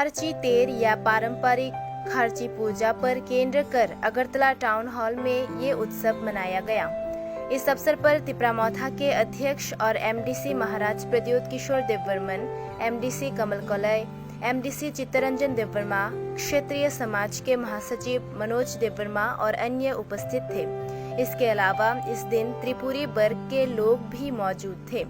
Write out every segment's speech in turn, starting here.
खारची तेर या पारंपरिक खारची पूजा पर केंद्र कर अगरतला टाउन हॉल में ये उत्सव मनाया गया। इस अवसर पर तिपरामौथा के अध्यक्ष और एमडीसी महाराज प्रद्योत किशोर देववर्मन, एमडीसी कमल कौलय, एमडीसी चित्तरंजन देववर्मा, क्षेत्रीय समाज के महासचिव मनोज देववर्मा और अन्य उपस्थित थे। इसके अलावा इस दिन त्रिपुरी वर्ग के लोग भी मौजूद थे।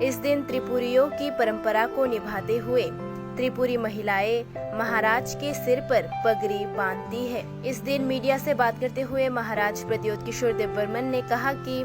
इस दिन त्रिपुरियों की परंपरा को निभाते हुए त्रिपुरी महिलाएं महाराज के सिर पर पगड़ी बांधती है। इस दिन मीडिया से बात करते हुए महाराज प्रद्योत किशोर देववर्मन ने कहा कि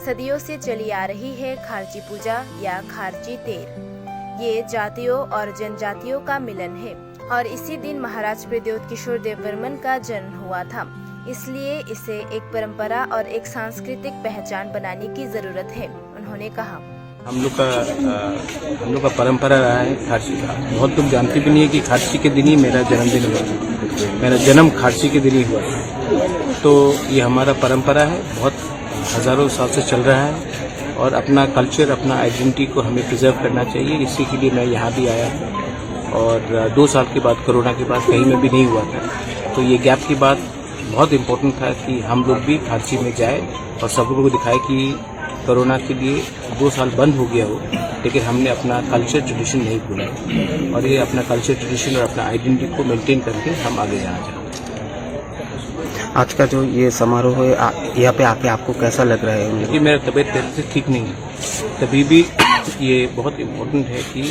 सदियों से चली आ रही है खारची पूजा या खारची तेर। ये जातियों और जनजातियों का मिलन है और इसी दिन महाराज प्रद्योत किशोर देववर्मन का जन्म हुआ था, इसलिए इसे एक परंपरा और एक सांस्कृतिक पहचान बनाने की जरूरत है। उन्होंने कहा, हम लोग का परंपरा रहा है खारची का। बहुत लोग जानते भी नहीं है कि खारची के दिन ही मेरा जन्मदिन हुआ। मेरा जन्म खारची के दिन ही हुआ। तो ये हमारा परंपरा है, बहुत हजारों साल से चल रहा है और अपना कल्चर, अपना आइडेंटिटी को हमें प्रिजर्व करना चाहिए। इसी के लिए मैं यहाँ भी आया हूँ और 2 साल के बाद, कोरोना के बाद कहीं में भी नहीं हुआ था। तो ये गैप की बात बहुत इम्पोर्टेंट था कि हम लोग भी खारची में जाए और सब लोगों को दिखाए कि कोरोना के लिए 2 साल बंद हो गया हो, लेकिन हमने अपना कल्चर ट्रेडिशन नहीं भूला और ये अपना कल्चर ट्रेडिशन और अपना आइडेंटिटी को मेंटेन करके हम आगे जाना चाहते हैं। आज का जो ये समारोह है, यहाँ पे आके आपको कैसा लग रहा है? क्योंकि मेरा तबीयत पहले से ठीक नहीं है, तभी भी ये बहुत इम्पोर्टेंट है कि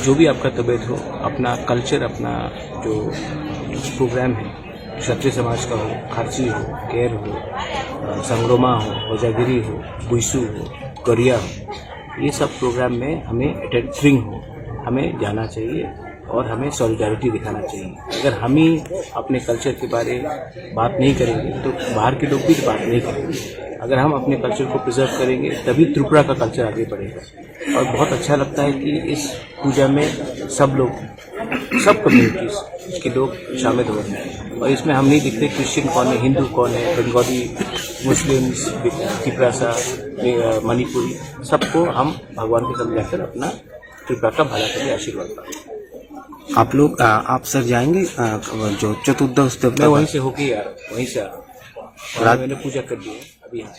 जो भी आपका तबीयत हो, अपना कल्चर, अपना जो प्रोग्राम है, क्षत्रिय समाज का हो, खारची हो, केर हो, संगरोमा हो, होजागिरी हो, बुइसू हो, कोरिया हो, ये सब प्रोग्राम में हमें अटेंडिंग हो, हमें जाना चाहिए और हमें सॉलिडारिटी दिखाना चाहिए। अगर हम ही अपने कल्चर के बारे में बात नहीं करेंगे तो बाहर के लोग भी बात नहीं करेंगे। अगर हम अपने कल्चर को प्रिजर्व करेंगे तभी त्रिपुरा का कल्चर आगे बढ़ेगा। और बहुत अच्छा लगता है कि इस पूजा में सब लोग, सब कम्युनिटीज के लोग शामिल हो रहे हैं और इसमें हम नहीं दिखते क्रिश्चियन कौन है, हिंदू कौन है, बंगाली, मुस्लिम्स, तिपरासा, मणिपुरी, सबको हम भगवान के सामने जाकर अपना त्रिपुरा का भला करके आशीर्वाद पाएंगे। आप सर जाएंगे जो चतुर्दश देवता? मैं वहीं से होके यार, वहीं से आ रहा हूँ। मैंने पूजा कर दी है अभी यहाँ।